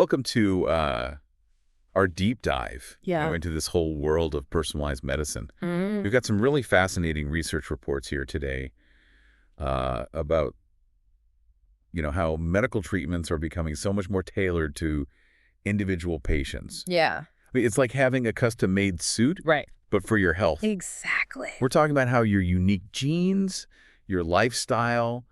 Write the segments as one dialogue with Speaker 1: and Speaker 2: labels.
Speaker 1: welcome to our deep dive
Speaker 2: Yeah.
Speaker 1: into this whole world of personalized medicine.
Speaker 2: Mm.
Speaker 1: We've got some really fascinating research reports here today about how medical treatments are becoming so much more tailored to individual patients.
Speaker 2: Yeah.
Speaker 1: I mean, it's like having a custom-made suit,
Speaker 2: Right.
Speaker 1: but for your health.
Speaker 2: Exactly.
Speaker 1: We're talking about how your unique genes, your lifestyle,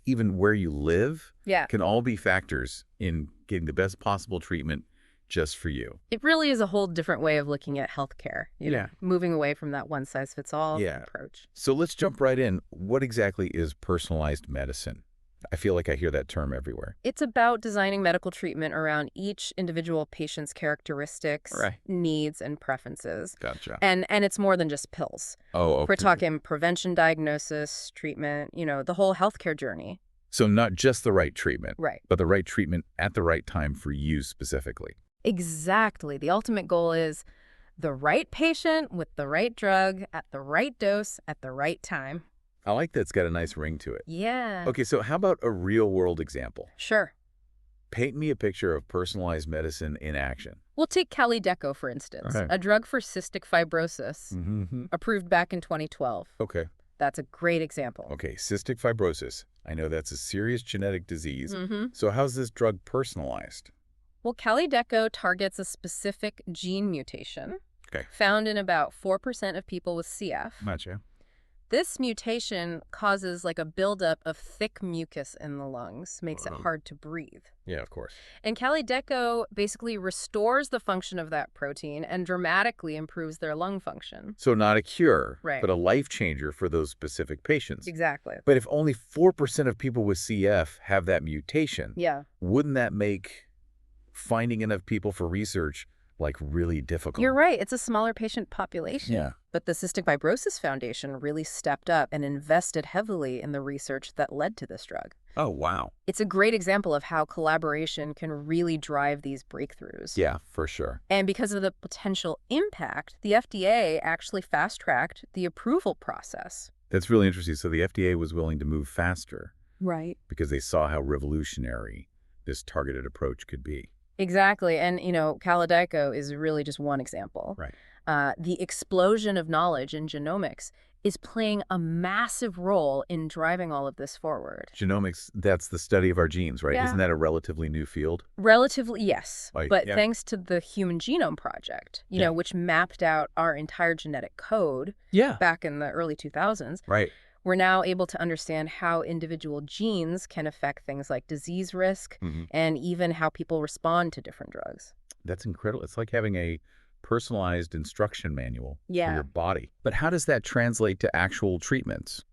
Speaker 1: even where you live,
Speaker 2: Yeah.
Speaker 1: can all be factors in getting the best possible treatment just for you.
Speaker 2: It really is a whole different way of looking at healthcare.
Speaker 1: Yeah.
Speaker 2: Moving away from that one-size-fits-all
Speaker 1: Yeah.
Speaker 2: approach.
Speaker 1: So let's jump right in. What exactly is personalized medicine? I feel like I hear that term everywhere.
Speaker 2: It's about designing medical treatment around each individual patient's characteristics,
Speaker 1: Right.
Speaker 2: needs, and preferences.
Speaker 1: Gotcha.
Speaker 2: And it's more than just pills.
Speaker 1: Oh, okay.
Speaker 2: We're talking prevention, diagnosis, treatment, the whole healthcare journey.
Speaker 1: So not just the right treatment,
Speaker 2: Right.
Speaker 1: but the right treatment at the right time for you specifically.
Speaker 2: Exactly. The ultimate goal is the right patient with the right drug at the right dose at the right time.
Speaker 1: I like that it's got a nice ring to it.
Speaker 2: Yeah.
Speaker 1: Okay, so how about a real-world example?
Speaker 2: Sure.
Speaker 1: Paint me a picture of personalized medicine in action.
Speaker 2: We'll take Calideco, for instance,
Speaker 1: Okay.
Speaker 2: a drug for cystic fibrosis,
Speaker 1: Mm-hmm.
Speaker 2: approved back in 2012.
Speaker 1: Okay.
Speaker 2: That's a great example.
Speaker 1: Okay, cystic fibrosis. I know that's a serious genetic disease.
Speaker 2: Mm-hmm.
Speaker 1: So how's this drug personalized?
Speaker 2: Well, Calideco targets a specific gene mutation
Speaker 1: Okay.
Speaker 2: found in about 4% of people with CF.
Speaker 1: Gotcha.
Speaker 2: This mutation causes like a buildup of thick mucus in the lungs, makes it
Speaker 1: Whoa.
Speaker 2: hard to breathe.
Speaker 1: Yeah, of course.
Speaker 2: And Calideco basically restores the function of that protein and dramatically improves their lung function.
Speaker 1: So not a cure,
Speaker 2: Right.
Speaker 1: but a life changer for those specific patients.
Speaker 2: Exactly.
Speaker 1: But if only 4% of people with CF have that mutation,
Speaker 2: Yeah.
Speaker 1: wouldn't that make finding enough people for research like really difficult?
Speaker 2: You're right. It's a smaller patient population.
Speaker 1: Yeah.
Speaker 2: But the Cystic Fibrosis Foundation really stepped up and invested heavily in the research that led to this drug.
Speaker 1: Oh, wow.
Speaker 2: It's a great example of how collaboration can really drive these breakthroughs.
Speaker 1: Yeah, for sure.
Speaker 2: And because of the potential impact, the FDA actually fast-tracked the approval process.
Speaker 1: That's really interesting. So the FDA was willing to move faster
Speaker 2: Right.
Speaker 1: because they saw how revolutionary this targeted approach could be.
Speaker 2: Exactly. And, Calideco is really just one example.
Speaker 1: Right.
Speaker 2: The explosion of knowledge in genomics is playing a massive role in driving all of this forward.
Speaker 1: Genomics, that's the study of our genes, right?
Speaker 2: Yeah.
Speaker 1: Isn't that a relatively new field?
Speaker 2: Relatively, yes.
Speaker 1: Like,
Speaker 2: But
Speaker 1: yeah.
Speaker 2: thanks to the Human Genome Project,
Speaker 1: Yeah.
Speaker 2: which mapped out our entire genetic code
Speaker 1: Yeah.
Speaker 2: back in the early 2000s,
Speaker 1: Right.
Speaker 2: we're now able to understand how individual genes can affect things like disease risk
Speaker 1: Mhm.
Speaker 2: and even how people respond to different drugs.
Speaker 1: That's incredible. It's like having a personalized instruction manual for
Speaker 2: Yeah.
Speaker 1: your body. But how does that translate to actual treatments?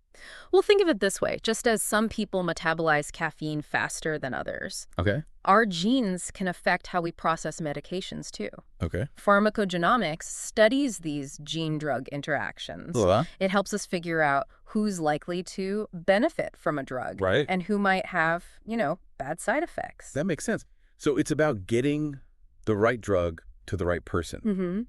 Speaker 2: Well, think of it this way. Just as some people metabolize caffeine faster than others,
Speaker 1: Okay.
Speaker 2: our genes can affect how we process medications too.
Speaker 1: Okay.
Speaker 2: Pharmacogenomics studies these gene-drug interactions.
Speaker 1: Well,
Speaker 2: It helps us figure out who's likely to benefit from a drug
Speaker 1: right.
Speaker 2: and who might have, bad side effects.
Speaker 1: That makes sense. So it's about getting the right drug to the right person.
Speaker 2: Mm-hmm.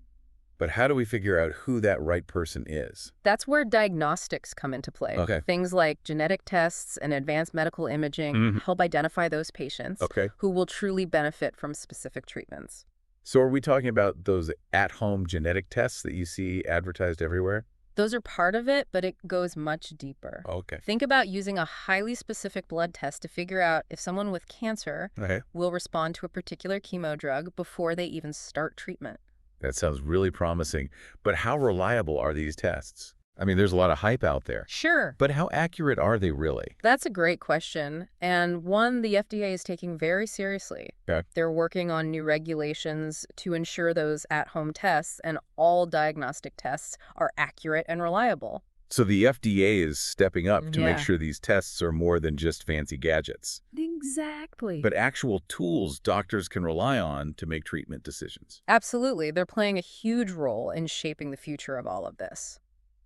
Speaker 1: But how do we figure out who that right person is?
Speaker 2: That's where diagnostics come into play.
Speaker 1: Okay.
Speaker 2: Things like genetic tests and advanced medical imaging
Speaker 1: Mhm.
Speaker 2: help identify those patients
Speaker 1: Okay.
Speaker 2: who will truly benefit from specific treatments.
Speaker 1: So are we talking about those at-home genetic tests that you see advertised everywhere?
Speaker 2: Those are part of it, but it goes much deeper.
Speaker 1: Okay.
Speaker 2: Think about using a highly specific blood test to figure out if someone with cancer
Speaker 1: Okay.
Speaker 2: will respond to a particular chemo drug before they even start treatment.
Speaker 1: That sounds really promising. But how reliable are these tests? I mean, there's a lot of hype out there.
Speaker 2: Sure.
Speaker 1: But how accurate are they really?
Speaker 2: That's a great question, and one the FDA is taking very seriously.
Speaker 1: Okay.
Speaker 2: They're working on new regulations to ensure those at-home tests and all diagnostic tests are accurate and reliable.
Speaker 1: So the FDA is stepping up to make
Speaker 2: Yeah.
Speaker 1: sure these tests are more than just fancy gadgets,
Speaker 2: Exactly.
Speaker 1: but actual tools doctors can rely on to make treatment decisions.
Speaker 2: Absolutely. They're playing a huge role in shaping the future of all of this.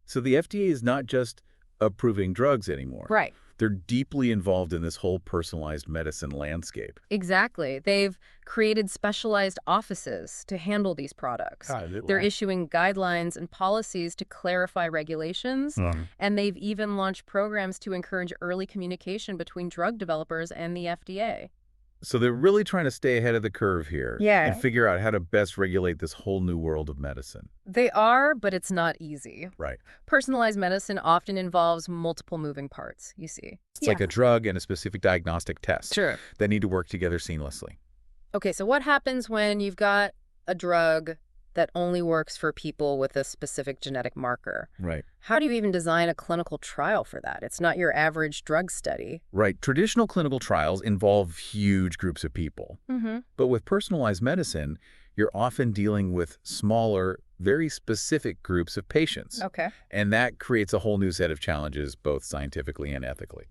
Speaker 1: So the FDA is not just approving drugs anymore.
Speaker 2: Right.
Speaker 1: They're deeply involved in this whole personalized medicine landscape.
Speaker 2: Exactly. They've created specialized offices to handle these products. They're issuing guidelines and policies to clarify regulations, and they've even launched programs to encourage early communication between drug developers and the FDA.
Speaker 1: So they're really trying to stay ahead of the curve here and
Speaker 2: Yeah.
Speaker 1: figure out how to best regulate this whole new world of medicine.
Speaker 2: They are, but it's not easy.
Speaker 1: Right.
Speaker 2: Personalized medicine often involves multiple moving parts, you see.
Speaker 1: It's like a drug and a specific diagnostic test
Speaker 2: Sure.
Speaker 1: that need to work together seamlessly.
Speaker 2: Okay, so what happens when you've got a drug that only works for people with a specific genetic marker?
Speaker 1: Right.
Speaker 2: How do you even design a clinical trial for that? It's not your average drug study.
Speaker 1: Right. Traditional clinical trials involve huge groups of people.
Speaker 2: Mm-hmm.
Speaker 1: But with personalized medicine, you're often dealing with smaller, very specific groups of patients.
Speaker 2: Okay.
Speaker 1: And that creates a whole new set of challenges, both scientifically and ethically.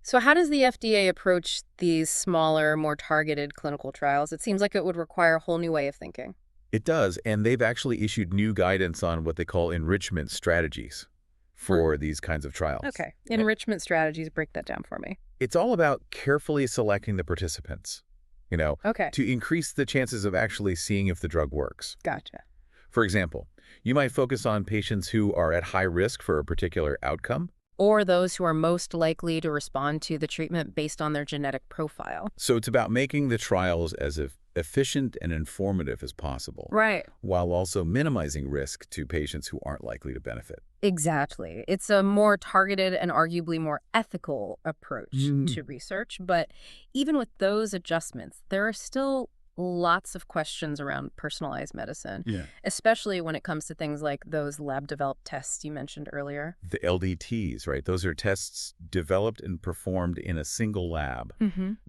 Speaker 2: So how does the FDA approach these smaller, more targeted clinical trials? It seems like it would require a whole new way of thinking.
Speaker 1: It does, and they've actually issued new guidance on what they call enrichment strategies for these kinds of trials.
Speaker 2: Okay. Enrichment strategies, break that down for me.
Speaker 1: It's all about carefully selecting the participants,
Speaker 2: Okay.
Speaker 1: to increase the chances of actually seeing if the drug works.
Speaker 2: Gotcha.
Speaker 1: For example, you might focus on patients who are at high risk for a particular outcome.
Speaker 2: Or those who are most likely to respond to the treatment based on their genetic profile.
Speaker 1: So it's about making the trials as efficient and informative as possible.
Speaker 2: Right.
Speaker 1: While also minimizing risk to patients who aren't likely to benefit.
Speaker 2: Exactly. It's a more targeted and arguably more ethical approach to research. But even with those adjustments, there are still lots of questions around personalized medicine, especially when it comes to things like those lab-developed tests you mentioned earlier.
Speaker 1: The LDTs, right? Those are tests developed and performed in a single lab,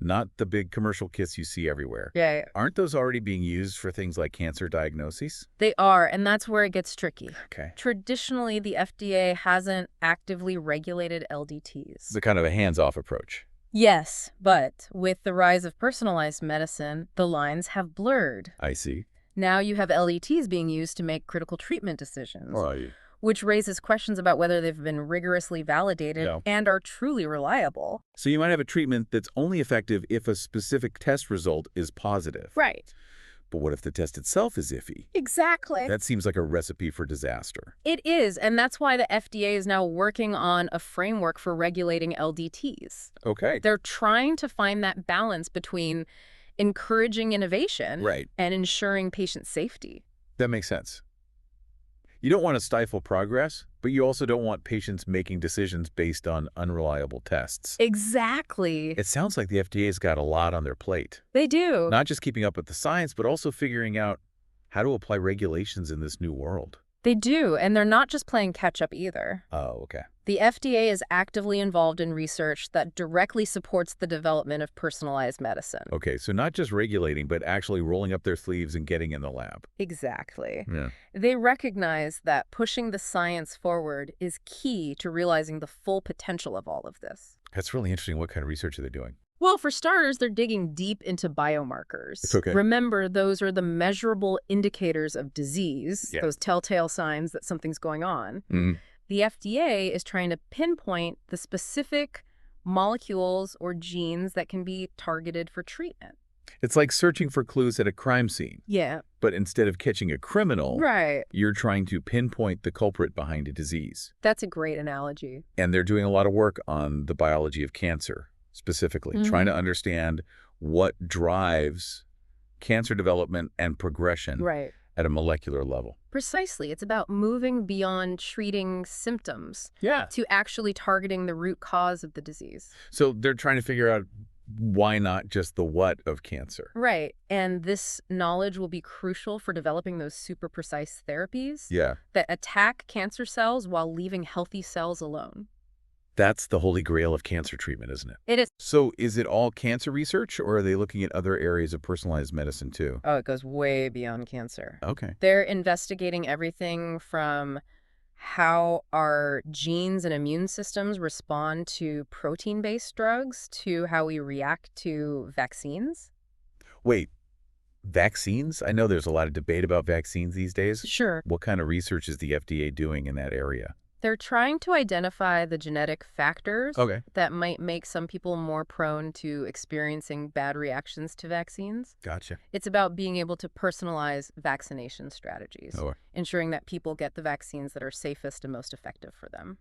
Speaker 1: not the big commercial kits you see everywhere.
Speaker 2: Yeah.
Speaker 1: Aren't those already being used for things like cancer diagnoses?
Speaker 2: They are, and that's where it gets tricky.
Speaker 1: Okay.
Speaker 2: Traditionally, the FDA hasn't actively regulated LDTs.
Speaker 1: It's a kind of a hands-off approach.
Speaker 2: Yes, but with the rise of personalized medicine, the lines have blurred.
Speaker 1: I see.
Speaker 2: Now you have LDTs being used to make critical treatment decisions,
Speaker 1: Right.
Speaker 2: which raises questions about whether they've been rigorously validated and are truly reliable.
Speaker 1: So you might have a treatment that's only effective if a specific test result is positive.
Speaker 2: Right.
Speaker 1: But what if the test itself is iffy?
Speaker 2: Exactly.
Speaker 1: That seems like a recipe for disaster.
Speaker 2: It is, and that's why the FDA is now working on a framework for regulating LDTs.
Speaker 1: Okay.
Speaker 2: They're trying to find that balance between encouraging innovation and ensuring patient safety.
Speaker 1: That makes sense. You don't want to stifle progress, but you also don't want patients making decisions based on unreliable tests.
Speaker 2: Exactly.
Speaker 1: It sounds like the FDA's got a lot on their plate.
Speaker 2: They do.
Speaker 1: Not just keeping up with the science, but also figuring out how to apply regulations in this new world.
Speaker 2: They do, and they're not just playing catch-up either.
Speaker 1: Oh, okay.
Speaker 2: The FDA is actively involved in research that directly supports the development of personalized medicine.
Speaker 1: Okay, so not just regulating, but actually rolling up their sleeves and getting in the lab.
Speaker 2: Exactly.
Speaker 1: Yeah.
Speaker 2: They recognize that pushing the science forward is key to realizing the full potential of all of this.
Speaker 1: That's really interesting. What kind of research are they doing?
Speaker 2: Well, for starters, they're digging deep into biomarkers.
Speaker 1: Okay.
Speaker 2: Remember, those are the measurable indicators of disease, those telltale signs that something's going on. The FDA is trying to pinpoint the specific molecules or genes that can be targeted for treatment.
Speaker 1: It's like searching for clues at a crime scene.
Speaker 2: Yeah.
Speaker 1: But instead of catching a criminal, you're trying to pinpoint the culprit behind a disease.
Speaker 2: That's a great analogy.
Speaker 1: And they're doing a lot of work on the biology of cancer, specifically, trying to understand what drives cancer development and progression at a molecular level.
Speaker 2: Precisely. It's about moving beyond treating symptoms to actually targeting the root cause of the disease.
Speaker 1: So they're trying to figure out why not just the what of cancer.
Speaker 2: Right. And this knowledge will be crucial for developing those super precise therapies that attack cancer cells while leaving healthy cells alone.
Speaker 1: That's the holy grail of cancer treatment, isn't it?
Speaker 2: It is.
Speaker 1: So is it all cancer research, or are they looking at other areas of personalized medicine too?
Speaker 2: Oh, it goes way beyond cancer.
Speaker 1: Okay.
Speaker 2: They're investigating everything from how our genes and immune systems respond to protein-based drugs to how we react to vaccines.
Speaker 1: Wait, vaccines? I know there's a lot of debate about vaccines these days.
Speaker 2: Sure.
Speaker 1: What kind of research is the FDA doing in that area?
Speaker 2: They're trying to identify the genetic factors that might make some people more prone to experiencing bad reactions to vaccines.
Speaker 1: Gotcha.
Speaker 2: It's about being able to personalize vaccination strategies, ensuring that people get the vaccines that are safest and most effective for them.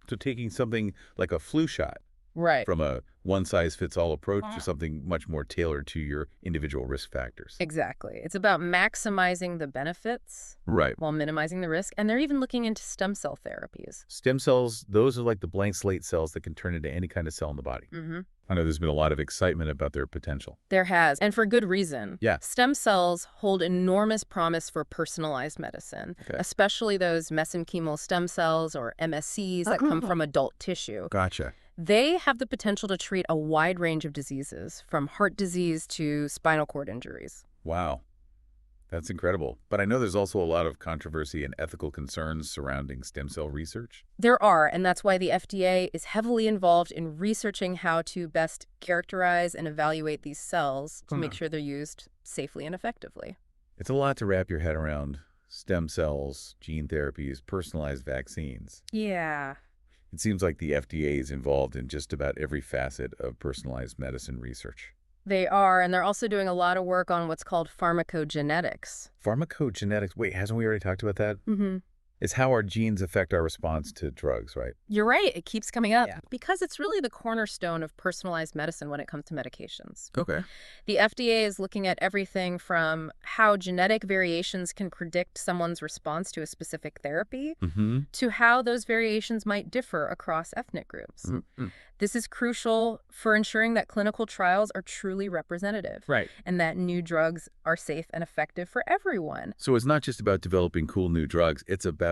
Speaker 1: So taking something like a flu shot,
Speaker 2: Right.
Speaker 1: from a one-size-fits-all approach to something much more tailored to your individual risk factors.
Speaker 2: Exactly. It's about maximizing the benefits
Speaker 1: Right.
Speaker 2: while minimizing the risk. And they're even looking into stem cell therapies.
Speaker 1: Stem cells, those are like the blank slate cells that can turn into any kind of cell in the body.
Speaker 2: Mm-hmm.
Speaker 1: I know there's been a lot of excitement about their potential.
Speaker 2: There has, and for good reason.
Speaker 1: Yeah.
Speaker 2: Stem cells hold enormous promise for personalized medicine,
Speaker 1: Okay.
Speaker 2: especially those mesenchymal stem cells, or MSCs, that come from adult tissue.
Speaker 1: Gotcha.
Speaker 2: They have the potential to treat a wide range of diseases, from heart disease to spinal cord injuries.
Speaker 1: Wow. That's incredible. But I know there's also a lot of controversy and ethical concerns surrounding stem cell research.
Speaker 2: There are, and that's why the FDA is heavily involved in researching how to best characterize and evaluate these cells to make sure they're used safely and effectively.
Speaker 1: It's a lot to wrap your head around. Stem cells, gene therapies, personalized vaccines.
Speaker 2: Yeah.
Speaker 1: It seems like the FDA is involved in just about every facet of personalized medicine research.
Speaker 2: They are, and they're also doing a lot of work on what's called pharmacogenetics.
Speaker 1: Pharmacogenetics, wait, hasn't we already talked about that?
Speaker 2: Mm-hmm.
Speaker 1: It's how our genes affect our response to drugs, right?
Speaker 2: You're right. It keeps coming up
Speaker 1: Yeah.
Speaker 2: because it's really the cornerstone of personalized medicine when it comes to medications.
Speaker 1: Okay.
Speaker 2: The FDA is looking at everything from how genetic variations can predict someone's response to a specific therapy
Speaker 1: Mm-hmm.
Speaker 2: to how those variations might differ across ethnic groups.
Speaker 1: Mm-hmm.
Speaker 2: This is crucial for ensuring that clinical trials are truly representative
Speaker 1: Right.
Speaker 2: and that new drugs are safe and effective for everyone.
Speaker 1: So it's not just about developing cool new drugs. It's about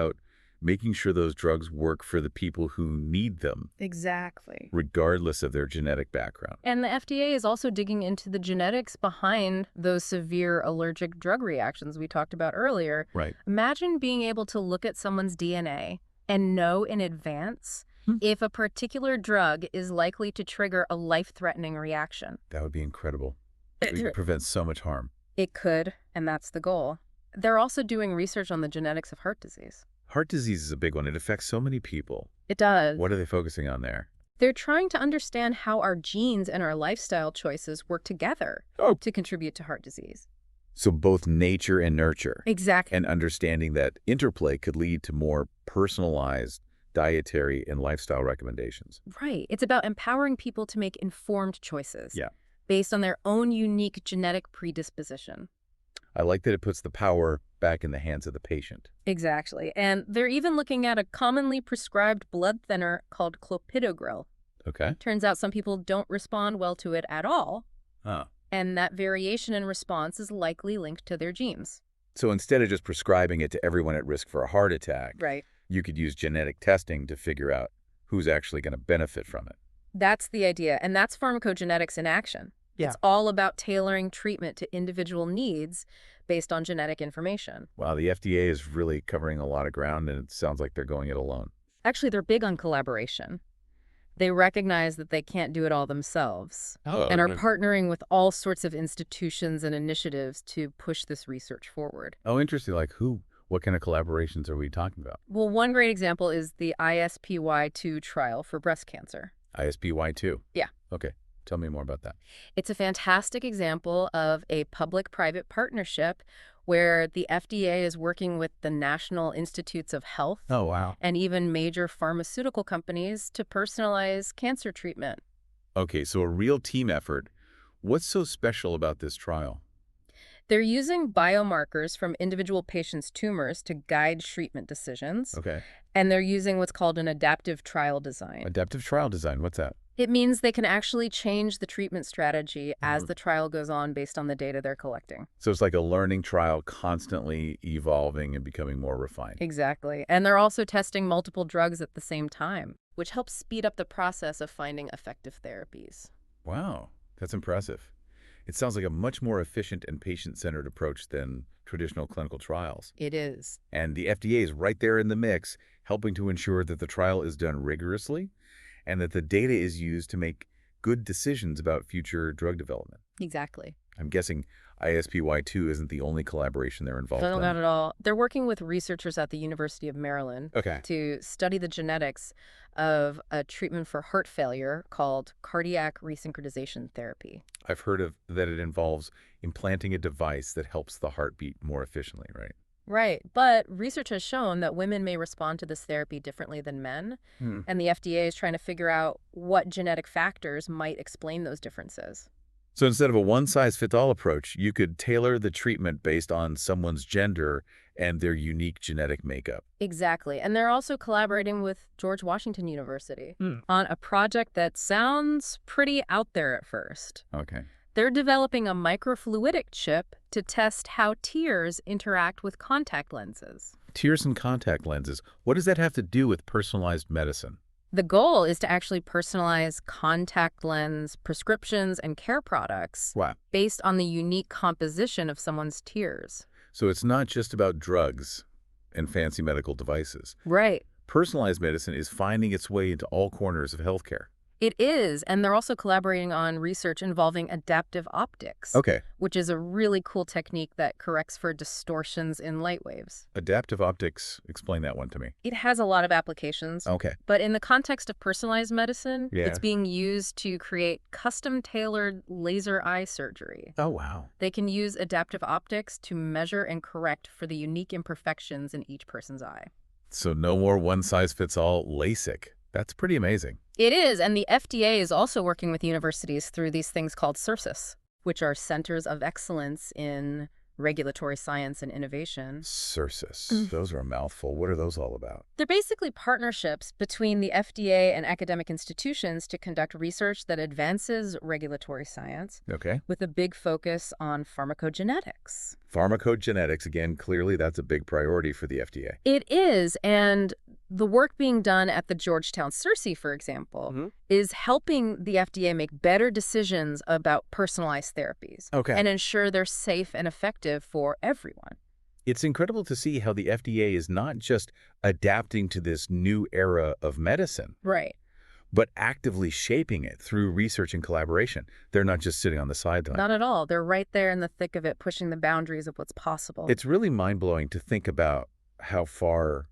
Speaker 1: making sure those drugs work for the people who need them,
Speaker 2: Exactly.
Speaker 1: regardless of their genetic background.
Speaker 2: And the FDA is also digging into the genetics behind those severe allergic drug reactions we talked about earlier.
Speaker 1: Right.
Speaker 2: Imagine being able to look at someone's DNA and know in advance if a particular drug is likely to trigger a life-threatening reaction.
Speaker 1: That would be incredible. It could prevent so much harm.
Speaker 2: It could, and that's the goal. They're also doing research on the genetics of heart disease.
Speaker 1: Heart disease is a big one. It affects so many people.
Speaker 2: It does.
Speaker 1: What are they focusing on there?
Speaker 2: They're trying to understand how our genes and our lifestyle choices work together to contribute to heart disease.
Speaker 1: So both nature and nurture.
Speaker 2: Exactly.
Speaker 1: And understanding that interplay could lead to more personalized dietary and lifestyle recommendations.
Speaker 2: Right. It's about empowering people to make informed choices
Speaker 1: Yeah.
Speaker 2: based on their own unique genetic predisposition.
Speaker 1: I like that it puts the power back in the hands of the patient.
Speaker 2: Exactly. And they're even looking at a commonly prescribed blood thinner called clopidogrel.
Speaker 1: Okay.
Speaker 2: Turns out some people don't respond well to it at all,
Speaker 1: Oh.
Speaker 2: and that variation in response is likely linked to their genes.
Speaker 1: So instead of just prescribing it to everyone at risk for a heart attack,
Speaker 2: Right.
Speaker 1: you could use genetic testing to figure out who's actually going to benefit from it.
Speaker 2: That's the idea, and that's pharmacogenetics in action.
Speaker 3: Yeah.
Speaker 2: It's all about tailoring treatment to individual needs based on genetic information.
Speaker 1: Wow, the FDA is really covering a lot of ground, and it sounds like they're going it alone.
Speaker 2: Actually, they're big on collaboration. They recognize that they can't do it all themselves and are partnering with all sorts of institutions and initiatives to push this research forward.
Speaker 1: Oh, interesting. Like who? What kind of collaborations are we talking about?
Speaker 2: Well, one great example is the ISPY2 trial for breast cancer.
Speaker 1: ISPY2?
Speaker 2: Yeah.
Speaker 1: Okay. Tell me more about that.
Speaker 2: It's a fantastic example of a public-private partnership where the FDA is working with the National Institutes of Health
Speaker 3: Oh, wow.
Speaker 2: and even major pharmaceutical companies to personalize cancer treatment.
Speaker 1: Okay, so a real team effort. What's so special about this trial?
Speaker 2: They're using biomarkers from individual patients' tumors to guide treatment decisions,
Speaker 1: Okay.
Speaker 2: and they're using what's called an adaptive trial design.
Speaker 1: Adaptive trial design. What's that?
Speaker 2: It means they can actually change the treatment strategy as the trial goes on based on the data they're collecting.
Speaker 1: So it's like a learning trial constantly evolving and becoming more refined.
Speaker 2: Exactly. And they're also testing multiple drugs at the same time, which helps speed up the process of finding effective therapies.
Speaker 1: Wow, that's impressive. It sounds like a much more efficient and patient-centered approach than traditional clinical trials.
Speaker 2: It is.
Speaker 1: And the FDA is right there in the mix, helping to ensure that the trial is done rigorously and that the data is used to make good decisions about future drug development.
Speaker 2: Exactly.
Speaker 1: I'm guessing ISPY2 isn't the only collaboration they're involved
Speaker 2: No,
Speaker 1: in.
Speaker 2: not at all. They're working with researchers at the University of Maryland
Speaker 1: Okay.
Speaker 2: to study the genetics of a treatment for heart failure called cardiac resynchronization therapy.
Speaker 1: I've heard of that it involves implanting a device that helps the heart beat more efficiently, right?
Speaker 2: Right. But research has shown that women may respond to this therapy differently than men,
Speaker 1: Hmm.
Speaker 2: and the FDA is trying to figure out what genetic factors might explain those differences.
Speaker 1: So instead of a one-size-fits-all approach, you could tailor the treatment based on someone's gender and their unique genetic makeup.
Speaker 2: Exactly. And they're also collaborating with George Washington University
Speaker 1: Hmm.
Speaker 2: on a project that sounds pretty out there at first.
Speaker 1: Okay.
Speaker 2: They're developing a microfluidic chip to test how tears interact with contact lenses.
Speaker 1: Tears and contact lenses. What does that have to do with personalized medicine?
Speaker 2: The goal is to actually personalize contact lens prescriptions and care products
Speaker 1: Wow.
Speaker 2: based on the unique composition of someone's tears.
Speaker 1: So it's not just about drugs and fancy medical devices.
Speaker 2: Right.
Speaker 1: Personalized medicine is finding its way into all corners of healthcare.
Speaker 2: It is, and they're also collaborating on research involving adaptive optics,
Speaker 1: Okay.
Speaker 2: which is a really cool technique that corrects for distortions in light waves.
Speaker 1: Adaptive optics, explain that one to me.
Speaker 2: It has a lot of applications,
Speaker 1: Okay.
Speaker 2: but in the context of personalized medicine,
Speaker 1: Yeah.
Speaker 2: it's being used to create custom-tailored laser eye surgery.
Speaker 1: Oh, wow.
Speaker 2: They can use adaptive optics to measure and correct for the unique imperfections in each person's eye.
Speaker 1: So no more one-size-fits-all LASIK. That's pretty amazing.
Speaker 2: It is, and the FDA is also working with universities through these things called CERSIS, which are Centers of Excellence in Regulatory Science and Innovation.
Speaker 1: CERSIS. Those are a mouthful. What are those all about?
Speaker 2: They're basically partnerships between the FDA and academic institutions to conduct research that advances regulatory science
Speaker 1: Okay.
Speaker 2: with a big focus on pharmacogenetics.
Speaker 1: Pharmacogenetics, again, clearly that's a big priority for the FDA.
Speaker 2: It is, and the work being done at the Georgetown CERSI, for example, is helping the FDA make better decisions about personalized therapies
Speaker 1: Okay.
Speaker 2: and ensure they're safe and effective for everyone.
Speaker 1: It's incredible to see how the FDA is not just adapting to this new era of medicine,
Speaker 2: Right.
Speaker 1: but actively shaping it through research and collaboration. They're not just sitting on the sideline.
Speaker 2: Not at all. They're right there in the thick of it, pushing the boundaries of what's possible.
Speaker 1: It's really mind-blowing to think about how far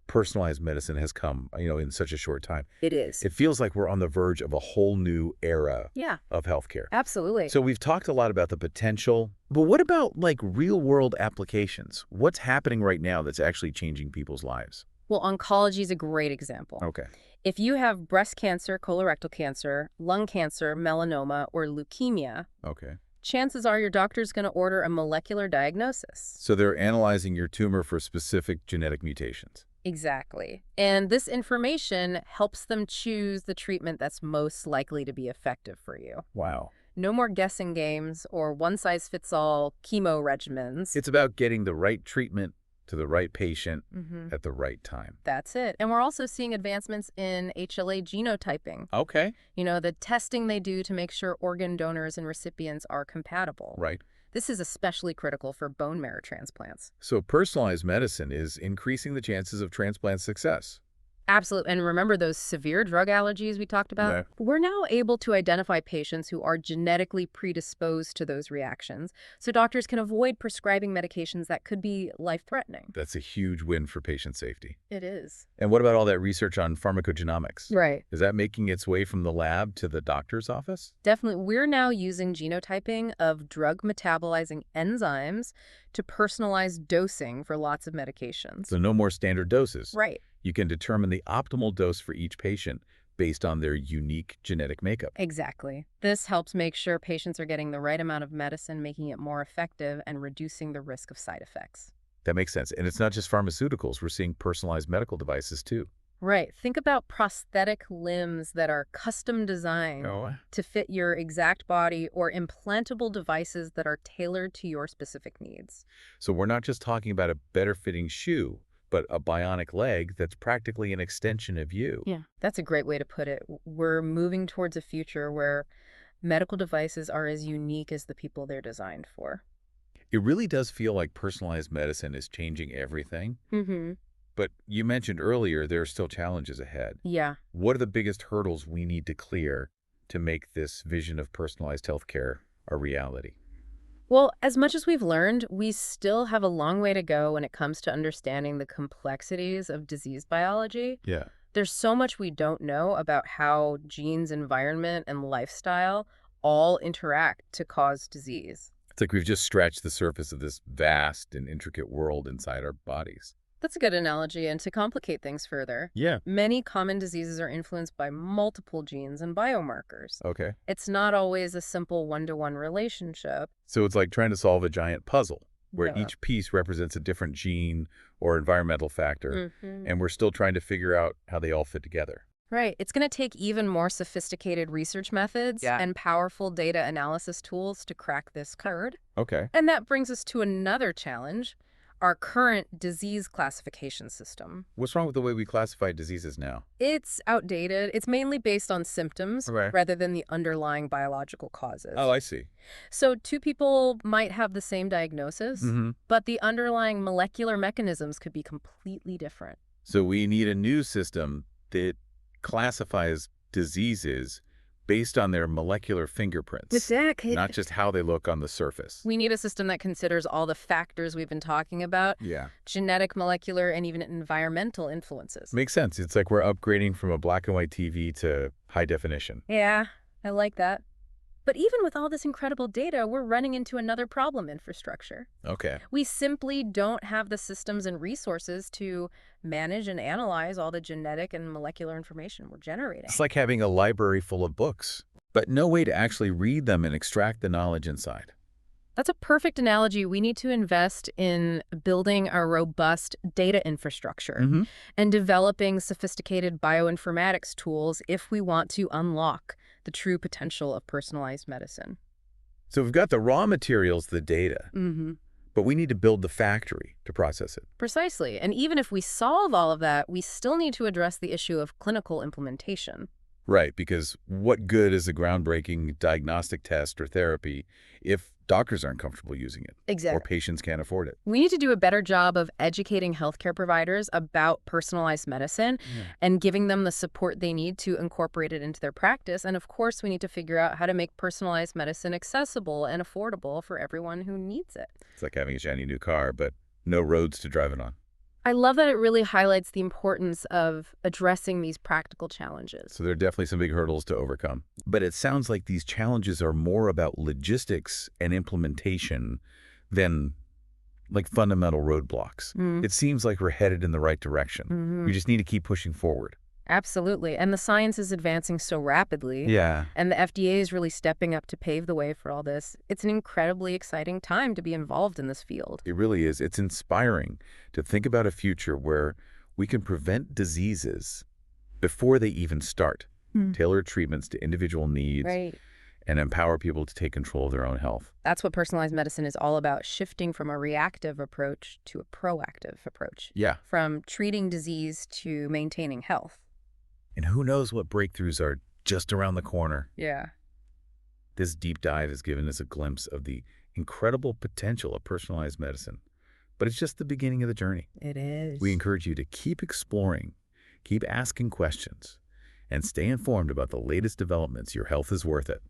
Speaker 1: personalized medicine has come, in such a short time.
Speaker 2: It is.
Speaker 1: It feels like we're on the verge of a whole new era
Speaker 2: Yeah,
Speaker 1: of healthcare.
Speaker 2: absolutely.
Speaker 1: So we've talked a lot about the potential, but what about like real-world applications? What's happening right now that's actually changing people's lives?
Speaker 2: Well, oncology is a great example.
Speaker 1: Okay.
Speaker 2: If you have breast cancer, colorectal cancer, lung cancer, melanoma, or leukemia,
Speaker 1: Okay.
Speaker 2: chances are your doctor's going to order a molecular diagnosis.
Speaker 1: So they're analyzing your tumor for specific genetic mutations.
Speaker 2: Exactly. And this information helps them choose the treatment that's most likely to be effective for you.
Speaker 1: Wow.
Speaker 2: No more guessing games or one-size-fits-all chemo regimens.
Speaker 1: It's about getting the right treatment to the right patient
Speaker 2: Mhm.
Speaker 1: at the right time.
Speaker 2: That's it. And we're also seeing advancements in HLA genotyping.
Speaker 1: Okay.
Speaker 2: The testing they do to make sure organ donors and recipients are compatible.
Speaker 1: Right.
Speaker 2: This is especially critical for bone marrow transplants.
Speaker 1: So personalized medicine is increasing the chances of transplant success.
Speaker 2: Absolutely. And remember those severe drug allergies we talked about?
Speaker 1: Yeah.
Speaker 2: We're now able to identify patients who are genetically predisposed to those reactions, so doctors can avoid prescribing medications that could be life-threatening.
Speaker 1: That's a huge win for patient safety.
Speaker 2: It is.
Speaker 1: And what about all that research on pharmacogenomics?
Speaker 2: Right.
Speaker 1: Is that making its way from the lab to the doctor's office?
Speaker 2: Definitely. We're now using genotyping of drug metabolizing enzymes to personalize dosing for lots of medications.
Speaker 1: So no more standard doses.
Speaker 2: Right.
Speaker 1: You can determine the optimal dose for each patient based on their unique genetic makeup.
Speaker 2: Exactly. This helps make sure patients are getting the right amount of medicine, making it more effective and reducing the risk of side effects.
Speaker 1: That makes sense. And it's not just pharmaceuticals. We're seeing personalized medical devices too.
Speaker 2: Right. Think about prosthetic limbs that are custom designed to fit your exact body or implantable devices that are tailored to your specific needs.
Speaker 1: So we're not just talking about a better fitting shoe, but a bionic leg that's practically an extension of you.
Speaker 2: Yeah, that's a great way to put it. We're moving towards a future where medical devices are as unique as the people they're designed for.
Speaker 1: It really does feel like personalized medicine is changing everything.
Speaker 2: Mm-hmm.
Speaker 1: But you mentioned earlier there are still challenges ahead.
Speaker 2: Yeah.
Speaker 1: What are the biggest hurdles we need to clear to make this vision of personalized healthcare a reality?
Speaker 2: Well, as much as we've learned, we still have a long way to go when it comes to understanding the complexities of disease biology.
Speaker 1: Yeah.
Speaker 2: There's so much we don't know about how genes, environment, and lifestyle all interact to cause disease.
Speaker 1: It's like we've just scratched the surface of this vast and intricate world inside our bodies.
Speaker 2: That's a good analogy, and to complicate things further,
Speaker 1: Yeah.
Speaker 2: many common diseases are influenced by multiple genes and biomarkers.
Speaker 1: Okay.
Speaker 2: It's not always a simple one-to-one relationship.
Speaker 1: So it's like trying to solve a giant puzzle where
Speaker 2: Yeah.
Speaker 1: each piece represents a different gene or environmental factor,
Speaker 2: Hmm.
Speaker 1: and we're still trying to figure out how they all fit together.
Speaker 2: Right. It's going to take even more sophisticated research methods and powerful data analysis tools to crack this code.
Speaker 1: Okay.
Speaker 2: And that brings us to another challenge, our current disease classification system.
Speaker 1: What's wrong with the way we classify diseases now?
Speaker 2: It's outdated. It's mainly based on symptoms
Speaker 1: Okay.
Speaker 2: rather than the underlying biological causes.
Speaker 1: Oh, I see.
Speaker 2: So two people might have the same diagnosis,
Speaker 1: Mm-hmm.
Speaker 2: but the underlying molecular mechanisms could be completely different.
Speaker 1: So we need a new system that classifies diseases based on their molecular fingerprints,
Speaker 2: Exactly.
Speaker 1: not just how they look on the surface.
Speaker 2: We need a system that considers all the factors we've been talking about,
Speaker 1: Yeah.
Speaker 2: genetic, molecular, and even environmental influences.
Speaker 1: Makes sense. It's like we're upgrading from a black and white TV to high definition.
Speaker 2: Yeah, I like that. But even with all this incredible data, we're running into another problem: infrastructure.
Speaker 1: Okay.
Speaker 2: We simply don't have the systems and resources to manage and analyze all the genetic and molecular information we're generating.
Speaker 1: It's like having a library full of books, but no way to actually read them and extract the knowledge inside.
Speaker 2: That's a perfect analogy. We need to invest in building a robust data infrastructure
Speaker 1: Mm-hmm.
Speaker 2: and developing sophisticated bioinformatics tools if we want to unlock the true potential of personalized medicine.
Speaker 1: So we've got the raw materials, the data,
Speaker 2: Mm-hmm.
Speaker 1: but we need to build the factory to process it.
Speaker 2: Precisely. And even if we solve all of that, we still need to address the issue of clinical implementation.
Speaker 1: Right, because what good is a groundbreaking diagnostic test or therapy if doctors aren't comfortable using it or
Speaker 2: Exactly.
Speaker 1: patients can't afford it?
Speaker 2: We need to do a better job of educating healthcare providers about personalized medicine and giving them the support they need to incorporate it into their practice. And of course, we need to figure out how to make personalized medicine accessible and affordable for everyone who needs it.
Speaker 1: It's like having a shiny new car, but no roads to drive it on.
Speaker 2: I love that it really highlights the importance of addressing these practical challenges.
Speaker 1: So there are definitely some big hurdles to overcome. But it sounds like these challenges are more about logistics and implementation than like fundamental roadblocks. It seems like we're headed in the right direction. We just need to keep pushing forward.
Speaker 2: Absolutely. And the science is advancing so rapidly.
Speaker 1: Yeah.
Speaker 2: And the FDA is really stepping up to pave the way for all this. It's an incredibly exciting time to be involved in this field.
Speaker 1: It really is. It's inspiring to think about a future where we can prevent diseases before they even start, tailor treatments to individual needs,
Speaker 2: Right.
Speaker 1: and empower people to take control of their own health.
Speaker 2: That's what personalized medicine is all about, shifting from a reactive approach to a proactive approach,
Speaker 1: Yeah.
Speaker 2: from treating disease to maintaining health.
Speaker 1: And who knows what breakthroughs are just around the corner.
Speaker 2: Yeah.
Speaker 1: This deep dive has given us a glimpse of the incredible potential of personalized medicine. But it's just the beginning of the journey.
Speaker 2: It is.
Speaker 1: We encourage you to keep exploring, keep asking questions, and stay informed about the latest developments. Your health is worth it.